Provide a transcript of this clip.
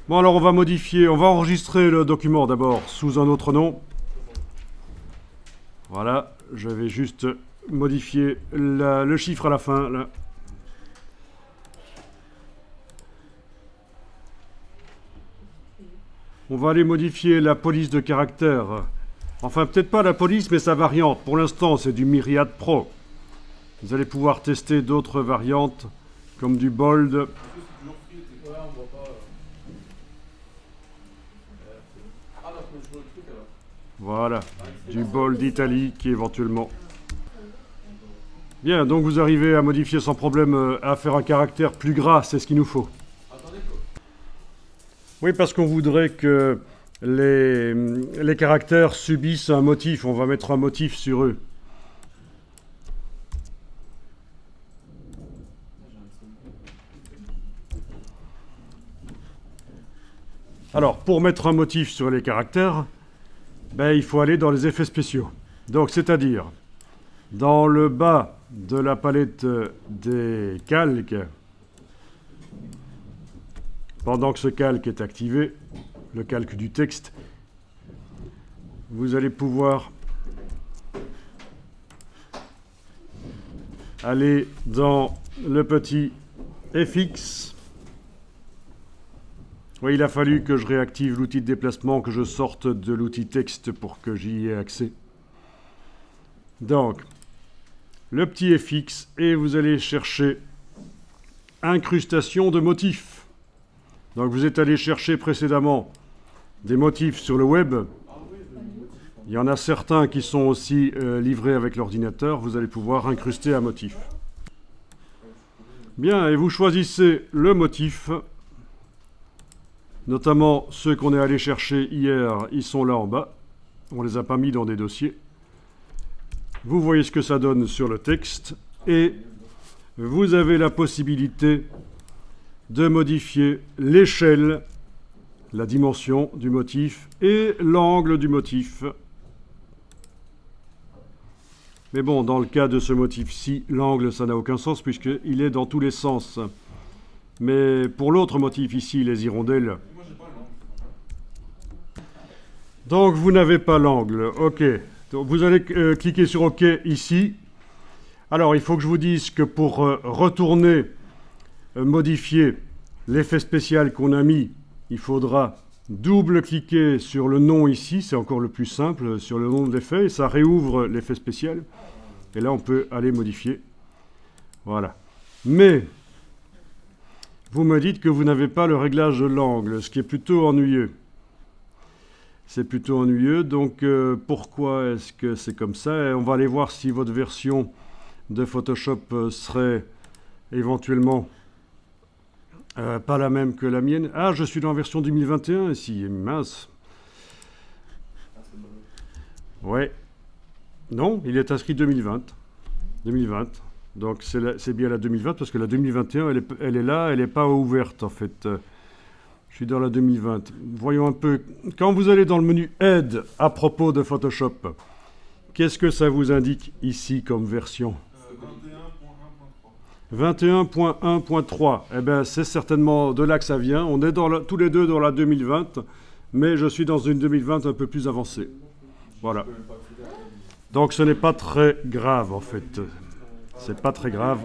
Bon, alors on va modifier, on va enregistrer le document d'abord sous un autre nom. Voilà, je vais juste modifier le chiffre à la fin, là. On va aller modifier la police de caractère. Enfin, peut-être pas la police, mais sa variante. Pour l'instant, c'est du Myriad Pro. Vous allez pouvoir tester d'autres variantes, comme du Bold. Voilà, du Bold italique éventuellement. Bien, donc vous arrivez à modifier sans problème, à faire un caractère plus gras, c'est ce qu'il nous faut. Oui, parce qu'on voudrait que les caractères subissent un motif. On va mettre un motif sur eux. Alors, pour mettre un motif sur les caractères, il faut aller dans les effets spéciaux. Donc, c'est-à-dire, dans le bas de la palette des calques, pendant que ce calque est activé, le calque du texte, vous allez pouvoir aller dans le petit FX. Oui, il a fallu que je réactive l'outil de déplacement, que je sorte de l'outil texte pour que j'y ai accès. Donc, le petit FX, et vous allez chercher incrustation de motifs. Donc vous êtes allé chercher précédemment des motifs sur le web. Il y en a certains qui sont aussi livrés avec l'ordinateur. Vous allez pouvoir incruster un motif. Bien, et vous choisissez le motif. Notamment ceux qu'on est allé chercher hier, ils sont là en bas. On ne les a pas mis dans des dossiers. Vous voyez ce que ça donne sur le texte. Et vous avez la possibilité de modifier l'échelle, la dimension du motif et l'angle du motif. Mais bon, dans le cas de ce motif-ci, l'angle, ça n'a aucun sens puisqu'il est dans tous les sens. Mais pour l'autre motif ici, les hirondelles... Donc vous n'avez pas l'angle, ok. Donc, vous allez cliquer sur OK ici. Alors il faut que je vous dise que pour retourner modifier l'effet spécial qu'on a mis, il faudra double-cliquer sur le nom ici, c'est encore le plus simple, sur le nom de l'effet, et ça réouvre l'effet spécial. Et là, on peut aller modifier. Voilà. Mais, vous me dites que vous n'avez pas le réglage de l'angle, ce qui est plutôt ennuyeux. C'est plutôt ennuyeux, donc pourquoi est-ce que c'est comme ça? Et on va aller voir si votre version de Photoshop serait éventuellement pas la même que la mienne. Ah, je suis dans la version 2021 ici, mince. Ouais. Non, il est inscrit 2020. 2020. Donc c'est bien la 2020 parce que la 2021, elle est là, elle n'est pas ouverte en fait. Je suis dans la 2020. Voyons un peu. Quand vous allez dans le menu Aide à propos de Photoshop, qu'est-ce que ça vous indique ici comme version? 21.1.3. Eh bien, c'est certainement de là que ça vient. On est tous les deux dans la 2020, mais je suis dans une 2020 un peu plus avancée. Voilà. Donc, ce n'est pas très grave, en fait. C'est pas très grave.